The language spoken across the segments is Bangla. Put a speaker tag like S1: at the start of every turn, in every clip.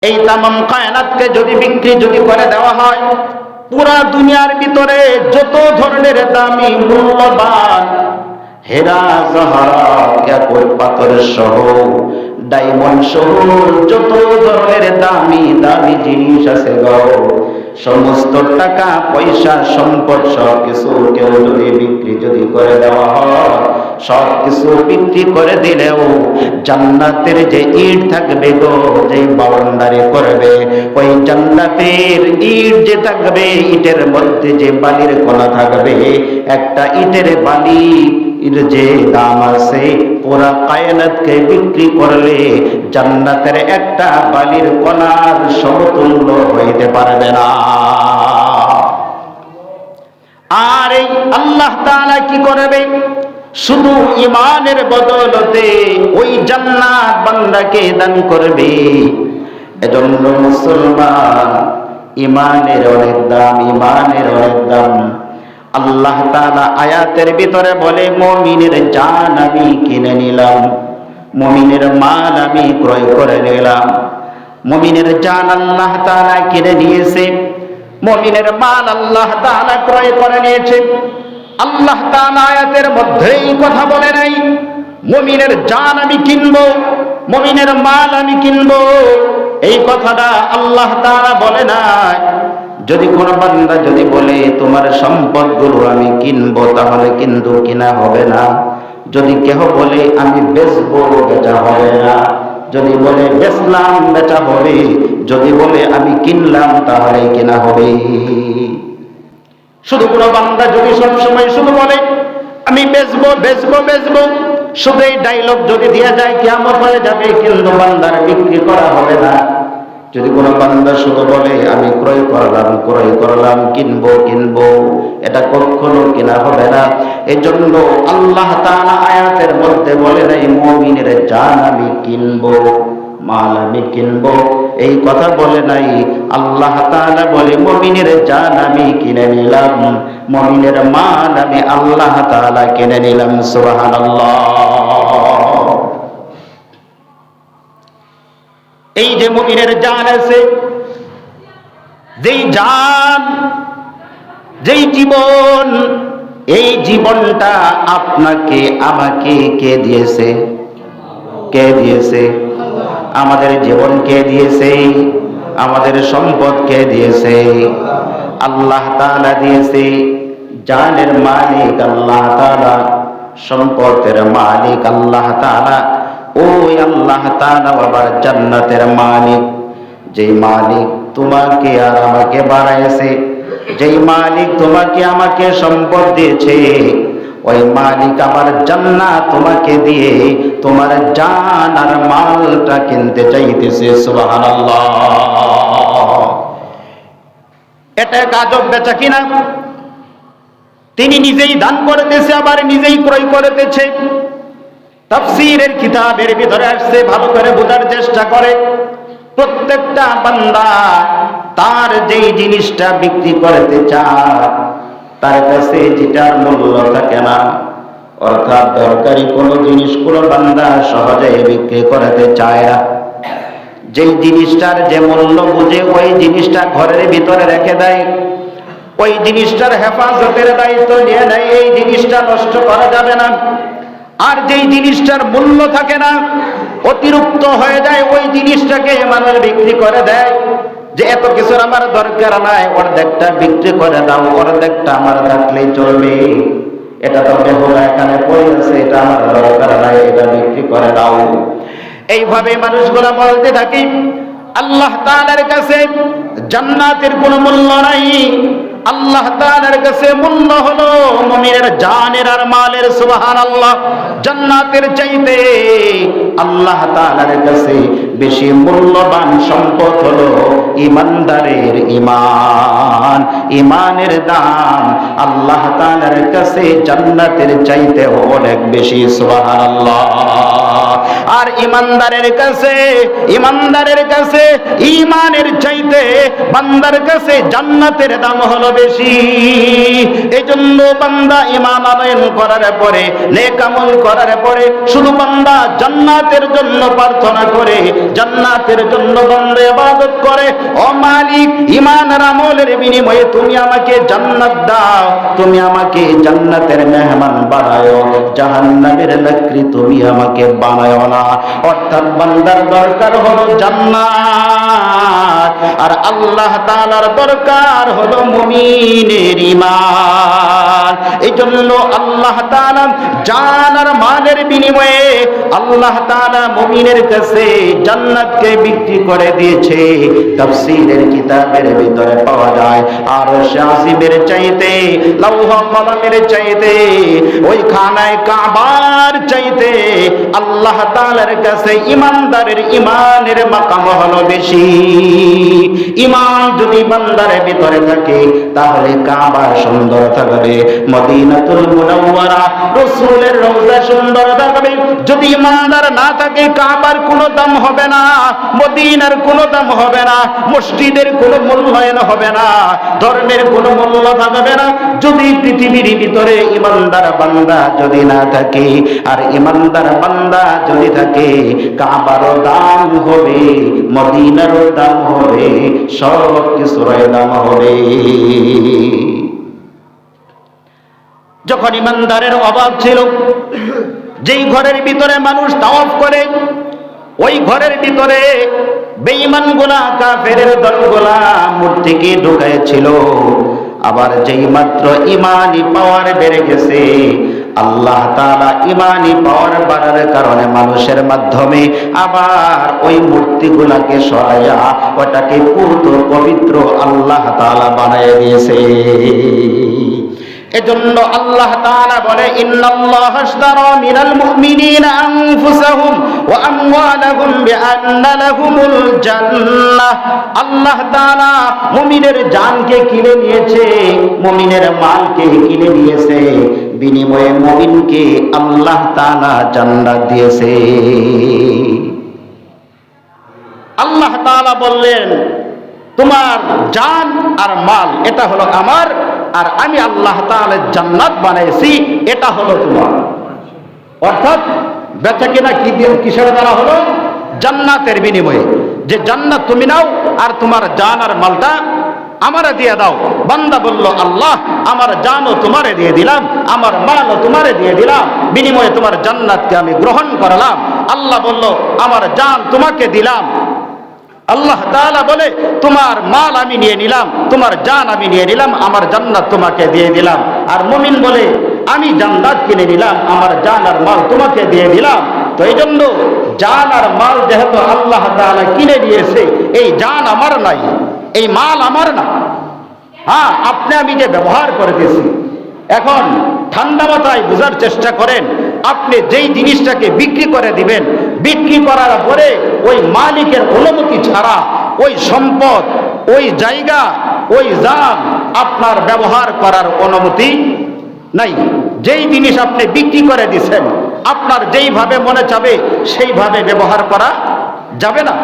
S1: এই তামাম কায়নাতকে যদি বিক্রি করে দেওয়া হয়, পুরা দুনিয়ার ভিতরে যত ধরনের দামি মূল্যবান হীরা জহরত পাথর সহ ডায়মন্ড সহ যত ধরনের দামি দামি জিনিস আছে গো, সমস্ত টাকা পয়সা সম্পদ সব কিছু কেউ যদি বিক্রি করে দেওয়া হয়, সব কিছু বিক্রি করে দিলেও জান্নাতের যে ইট থাকবে গো, যে বাউন্ডারি করবে, ওই জান্নাতের ইট যে থাকবে, ইটের মধ্যে যে বালির কণা থাকবে, একটা ইটের বালি এর যে দাম আছে পুরা কায়নাতকে বিক্রি করলে জান্নাতের একটা বালির কণার সমতুল্য হইতে পারবে না। আর এই আল্লাহ তাআলা কি করবে? শুধু ঈমানের বদৌলতে ওই জান্নাত বান্দাকে দান করবে। এজন্য মুসলমান, ঈমানের অনেক দাম, ঈমানের অনেক দাম। আল্লাহ তাআলা আয়াতের ভিতরে বলে, মুমিনের জান আমি কিনে নিলাম, মুমিনের মাল আমি ক্রয় করে নিলাম। মুমিনের জান আল্লাহ তাআলা কিনে নিয়েছে, মুমিনের মাল আল্লাহ তাআলা ক্রয় করে নিয়েছে। আল্লাহ তাআলা আয়াতের মধ্যেই কথা বলে নাই মুমিনের জান আমি কিনবো, মুমিনের মাল আমি কিনবো, এই কথাটা আল্লাহ তাআলা বলে নাই। যদি কোনো বান্দা যদি বলে তোমার সম্পদগুলো আমি কিনবো, তাহলে কিন্তু কিনা হবে না। যদি কেহ বলে আমি বেচবো, বেচা হবে না। যদি বলে বেচলাম, বেচা হবে। যদি বলে আমি কিনলাম, তাহলে কিনা হবে। শুধু কোনো বান্দা যদি সবসময় শুধু বলে আমি বেচবো বেচবো বেচবো, শুধু এই ডায়লগ যদি দেয়া যায়, কিয়ামত হয়ে যাবে, কিন্তু বান্দার বিক্রি করা হবে না। যদি কোনো বান্দা শুধু বলে আমি ক্রয় করলাম, কিনবো, এটা কখনো কিনা হবে না। এজন্য আল্লাহ তাআলা আয়াতের মধ্যে বলে নাই মুমিনের জান আমি কিনবো, মাল আমি কিনবো, এই কথা বলে নাই। আল্লাহ তাআলা বলে মুমিনের জান আমি কিনে নিলাম, মুমিনের মাল আমি আল্লাহ তাআলা কিনে নিলাম। সুবহানাল্লাহ। এই যে মুমিনের জান আছে, যেই জান, যেই জীবন, এই জীবনটা আপনাকে আমাকে কে দিয়েছে? কে দিয়েছে? আমাদের জীবন কে দিয়েছে? আমাদের সম্পদ কে দিয়েছে? আল্লাহ তাআলা দিয়েছে। জানের মালিক আল্লাহ তাআলা, সম্পদের মালিক আল্লাহ তাআলা। ওই আল্লাহ তাআলা আবার জান্নাতের মালিক। যেই মালিক তোমাকে আর আমাকে বানাইছে, যেই মালিক তোমাকে আমাকে সম্পদ দিয়েছে, ওই মালিক আবার জান্নাত তোমাকে দিয়ে তোমার জান আর মালটা কিনতে চাইতেছে। সুবহানাল্লাহ। এটা আজব বেচা কিনা। তিনি নিজেই দান করতেছে, আবার নিজেই ক্রয় করতেছে। তাফসীরের কিতাবের ভিতরে আসছে, ভালো করে বোঝার চেষ্টা করে। প্রত্যেকটা বান্দা তার যেই জিনিসটা বিক্রি করতে চায়, তার কাছে যেটার মূল্য থাকে না, অর্থাৎ দরকারি কোনো জিনিস কোনো বান্দা সহজে বিক্রি করতে চায় না। যেই জিনিসটার যে মূল্য বুঝে ওই জিনিসটা ঘরের ভিতরে রেখে দেয়, ওই জিনিসটার হেফাজতের দায়িত্ব নিয়ে নেয়, এই জিনিসটা নষ্ট করা যাবে না। আর যেই জিনিসটার মূল্য থাকে না, অতিরিক্ত হয়ে যায়, ওই জিনিসটাকে মানুষ বিক্রি করে দেয়। যে এত কিছুর আমার দরকার নাই, অর্ধেকটা বিক্রি করে দাও, অর্ধেকটা আমার থাকলেই চলবে। এটা তো বেহুলা এখানে পড়ে আছে, এটা আমার দরকার নাই, এটা বিক্রি করে দাও। এইভাবে মানুষগুলা বলতে থাকি। আল্লাহ তাআলার কাছে জান্নাতের কোনো মূল্য নাই। আল্লাহ তাআলার কাছে মূল্য হলো মুমিনের জানের আর মালের। সুবহানাল্লাহ। জান্নাতের চাইতে আল্লাহ তাআলার কাছে বেশি মূল্যবান সম্পদ হলো ঈমানদারের ঈমান। ঈমানের দাম আল্লাহ তাআলার কাছে জান্নাতের চাইতে অনেক বেশি। সুবহানাল্লাহ। আর ইমানদারের কাছে ঈমানের চাইতে বান্দার কাছে জান্নাতের দাম হলো বেশি। এজন্য বান্দা ঈমান আনয়ন করার পরে, নেক আমল করার পরে শুধু বান্দা জান্নাতের জন্য প্রার্থনা করে, জান্নাতের জন্য বান্দা ইবাদত করে। ও মালিক, ঈমানের আমলের বিনিময়ে তুমি আমাকে জান্নাত দাও, তুমি আমাকে জান্নাতের মেহমান বানায়ো, জাহান্নামের লাকড়ি তুমি আমাকে বানায়ো না। অর্থাৎ বান্দার দরকার হলো জান্নাত, আর আল্লাহ তাআলার দরকার হলো মুমিনের ঈমান। এই জন্য আল্লাহ তাআলা জান আর মালের বিনিময়ে আল্লাহ তাআলা মুমিনের কাছে জান্নাতকে বিক্রি করে দিয়েছে। তাফসীরের কিতাবের ভিতরে পাওয়া যায় আরশ আজিমের চাইতে, লৌহ কলমের চাইতে, ওই খানায় কাবার চাইতে আল্লাহ তাআলার কাছে ইমানদারের ঈমানের মাকাম হলো বেশি। ঈমান যদি বান্দারের ভিতরে থাকে তাহলে কাবা সুন্দর থাকবে, মদিনাতুল মুনাওয়ারা রাসূলের রওজা সুন্দর থাকবে। যদি ইমানদার না থাকে কাবার কোনো দাম হবে না, মদিনার কোনো দাম হবে না, মসজিদের কোনো মূল্যায়ন হবে না, ধর্মের কোনো মূল্য থাকবে না। যদি পৃথিবীর ভিতরে ইমানদার বান্দা যদি না থাকে, আর ইমানদার বান্দা যদি থাকে, কাবারও দাম হবে, মদিনারও দাম হবে, সব কিছুর দাম হবে। যখন ইমানদারের অভাব ছিল, যেই ঘরের ভিতরে মানুষ তাওয়াফ করে, ওই ঘরের ভিতরে বেঈমানগুলা, কাফেরের দলগুলা মূর্তিকে ঢুকাইছিল। আবার যেই মাত্র ইমানি পাওয়ার বেড়ে গেছে, আল্লাহ তাআলা ইমানি পাওয়ার বাড়ার কারণে মানুষের মাধ্যমে আবার ওই মূর্তিগুলাকে সরাইয়া ওটাকে পূত পবিত্র আল্লাহ তাআলা বানায় দিয়েছে। এজন্য আল্লাহ তাআলা বলে, ইন্নাল্লাহা আশতারা মিনাল মুমিনিনা আনফুসাহুম ওয়া আমওয়ালাহুম বিআন্না লাহুমুল জান্নাহ। আল্লাহ তাআলা মুমিনের জানকে কিনে নিয়েছে, মুমিনের মালকে কিনে নিয়েছে, বিনিময়ে মুমিনকে আল্লাহ তাআলা জান্নাত দিয়েছে। আল্লাহ তাআলা বললেন, তোমার জান আর মাল এটা হলো আমার, আর আমি আল্লাহ তাআলা জান্নাত বানাইছি, এটা হলো তোমার। অর্থাৎ বেচা কিনা কিসের দ্বারা হলো? জান্নাতের বিনিময়ে। যে জান্নাত তুমি নাও, আর তোমার জান আর মালটা আমারে দিয়ে দাও। বান্দা বলল, আল্লাহ আমার জানও তোমারে দিয়ে দিলাম, আমার মালও তোমারে দিয়ে দিলাম, বিনিময়ে তোমার জান্নাতকে আমি গ্রহণ করলাম। আল্লাহ বলল, আমার জান তোমাকে দিলাম। আল্লাহ তাআলা বলে, তোমার মাল আমি নিয়ে নিলাম, তোমার জান আমি নিয়ে নিলাম, আমার জান্নাত তোমাকে দিয়ে দিলাম। আর মুমিন বলে, আমি জান্নাত কিনে নিলাম, আমার জান আর মাল তোমাকে দিয়ে দিলাম। তো এই জন্য জান আর মাল যেহেতু আল্লাহ তাআলা কিনে দিয়েছে, এই জান আমার নাই, এই মাল আমার না। হ্যাঁ, আপনি আমি যে ব্যবহার করতেছি, এখন ঠান্ডা মাথায় বোঝার চেষ্টা করেন। আপনি যেই জিনিসটাকে বিক্রি করে দিবেন, বিক্রি করার পরে ওই মালিকের অনুমতি ছাড়া ওই সম্পদ, ওই জায়গা, ওই জান আপনার ব্যবহার করার অনুমতি নাই। যেই জিনিস আপনি বিক্রি করে দিচ্ছেন, আপনার যেইভাবে মনে চাবে সেইভাবে ব্যবহার করা যাবে না।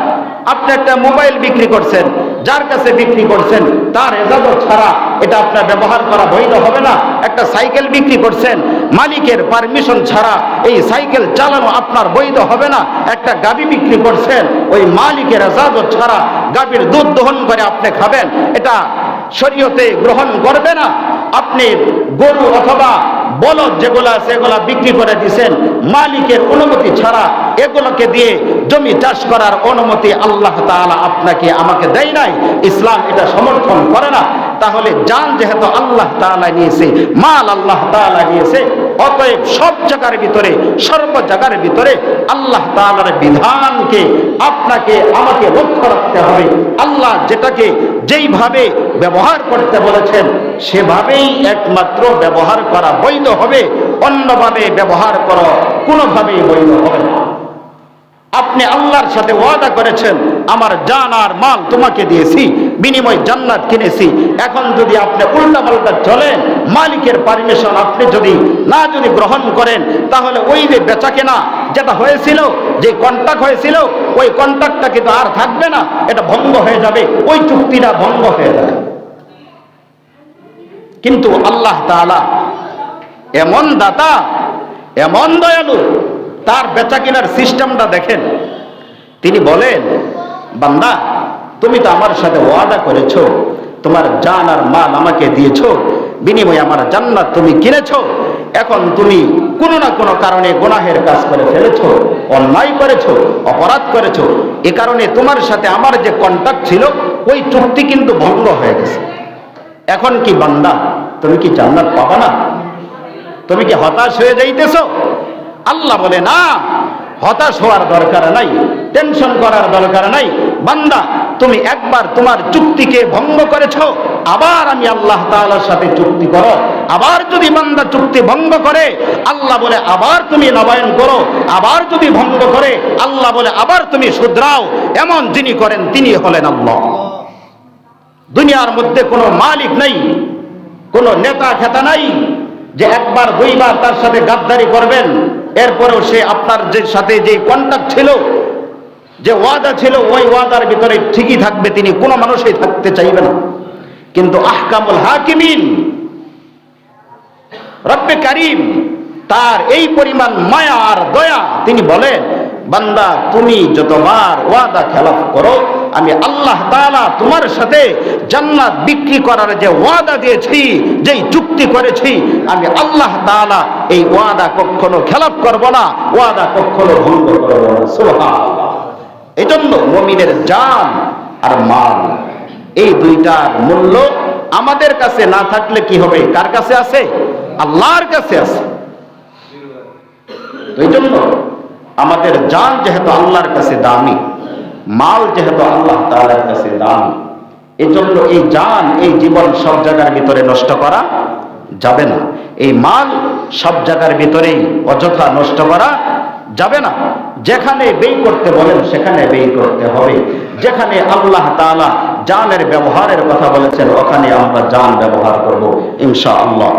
S1: আপনি একটা মোবাইল বিক্রি করছেন, যার কাছে বিক্রি করছেন তার ইজাজত ছাড়া এটা আপনার ব্যবহার করা বৈধ হবে না। একটা সাইকেল বিক্রি করছেন, মালিকের পারমিশন ছাড়া এই সাইকেল চালানো আপনার বৈধ হবে না। একটা গাভী বিক্রি করছেন, ওই মালিকের ইজাজত ছাড়া গাভীর দুধ দহন করে আপনি খাবেন, এটা শরীয়তে গ্রহণ করবে না। আপনি গরু অথবা বলদ যেগুলা সেগুলা বিক্রি করে দিয়েছেন মালিকের অনুমতি ছাড়া, এগুলোকে দিয়ে জমি চাষ করার অনুমতি আল্লাহ তাআলা আপনাকে আমাকে দেয় নাই, ইসলাম এটা সমর্থন করে না। তাহলে জান যেহেতু আল্লাহ তাআলা নিয়েছে, মাল আল্লাহ তাআলা নিয়েছে, অতএব সব জায়গার ভিতরে, সর্ব জায়গার ভিতরে আল্লাহ তাআলার বিধানকে আপনাকে আমাকে লক্ষ্য রাখতে হবে। আল্লাহ যেটাকে যেইভাবে ব্যবহার করতে বলেছেন সেভাবেই একমাত্র ব্যবহার করা বৈধ হবে, অন্যভাবে ব্যবহার করা কোনোভাবেই বৈধ হবে না। আপনি আল্লাহর সাথে ওয়াদা করেছেন, আমার জান আর মাল তোমাকে দিয়েছি, বিনিময় জান্নাত কিনেছি। এখন যদি আপনি উল্টাপাল্টা চলেন, মালিকের পারমিশন আপনি যদি গ্রহণ করেন, তাহলে ওই যে বেচা কেনা যেটা হয়েছিল, যে কন্ট্রাক্ট হয়েছিল, ওই কন্ট্রাক্টটা কিন্তু আর থাকবে না, এটা ভঙ্গ হয়ে যাবে, ওই চুক্তিটা ভঙ্গ হয়ে যাবে। কিন্তু আল্লাহ তাআলা এমন দাতা, এমন দয়ালু, তার বেচা কেনার সিস্টেমটা দেখেন। তিনি বলেন, বান্দা তুমি তো আমার সাথে ওয়াদা করেছো, তোমার জান আর মাল আমাকে দিয়েছো, বিনিময়ে আমার জান্নাত তুমি কিনেছো। এখন তুমি কোনো না কোনো কারণে গুনাহের কাজ করে ফেলেছো, অন্যায় করেছো, অপরাধ করেছো, এ কারণে তোমার সাথে আমার যে কন্ট্রাক্ট ছিল ওই চুক্তি কিন্তু ভঙ্গ হয়ে গেছে। এখন কি বান্দা তুমি কি জান্নাত পাবা না? তুমি কি হতাশ হয়ে যাইতেছো? আল্লাহ বলে, না, হতাশ হওয়ার দরকার নাই, টেনশন করার দরকার নাই। বান্দা তুমি একবার তোমার চুক্তিকে ভঙ্গ করেছো, আবার আমি আল্লাহ তাআলার সাথে চুক্তি করো। আবার যদি বান্দা চুক্তি ভঙ্গ করে, আল্লাহ বলে আবার তুমি নবায়ন করো। আবার যদি ভঙ্গ করে, আল্লাহ বলে আবার তুমি শুধরাও। এমন যিনি করেন তিনি হলেন আল্লাহ। দুনিয়ার মধ্যে কোনো মালিক নাই, কোনো নেতা খেতা নাই যে একবার দুইবার তার সাথে গাদ্দারি করবেন, এরপরেও সে আপনার যে সাথে যে কন্ট্রাক্ট ছিল, যে ওয়াদা ছিল, ওই ওয়াদার ভিতরে ঠিকই থাকবে। তিনি কোনো মানুষই থাকতে চাইবে না। কিন্তু আহকামুল হাকিমিন রব্বে কারীম, তার এই পরিমাণ মায়া আর দয়া, তিনি বলেন, বান্দা তুমি যতবার ওয়াদা খেলাফ করো, আমি আল্লাহ তাআলা তোমার সাথে জান্নাত বিক্রি করার যে ওয়াদা দিয়েছি, যেই চুক্তি করেছি, আমি আল্লাহ তাআলা এই ওয়াদা কখনো খেলাফ করব না, ওয়াদা কখনো ভঙ্গ করব না। সুবহানাল্লাহ। এই জন্য মুমিনের জান আর মাল, এই দুইটার মূল্য আমাদের কাছে না থাকলে কি হবে? কার কাছে আছে? আল্লাহর কাছে আছে। এই জন্য আমাদের জান যেহেতু আল্লাহর কাছে দামি, মাল যেহেতু আল্লাহ তাআলার কাছে দামি, এই জন্য এই জান, এই জীবন সব জায়গার ভিতরে নষ্ট করা যাবে না। এই মাল সব জায়গার ভিতরেই অযথা নষ্ট করা যাবে না। যেখানে ব্যয় করতে বলেন সেখানে ব্যয় করতে হবে। যেখানে আল্লাহ তাআলা জানের ব্যবহারের কথা বলেছেন, ওখানে আমরা জান ব্যবহার করব ইনশাআল্লাহ।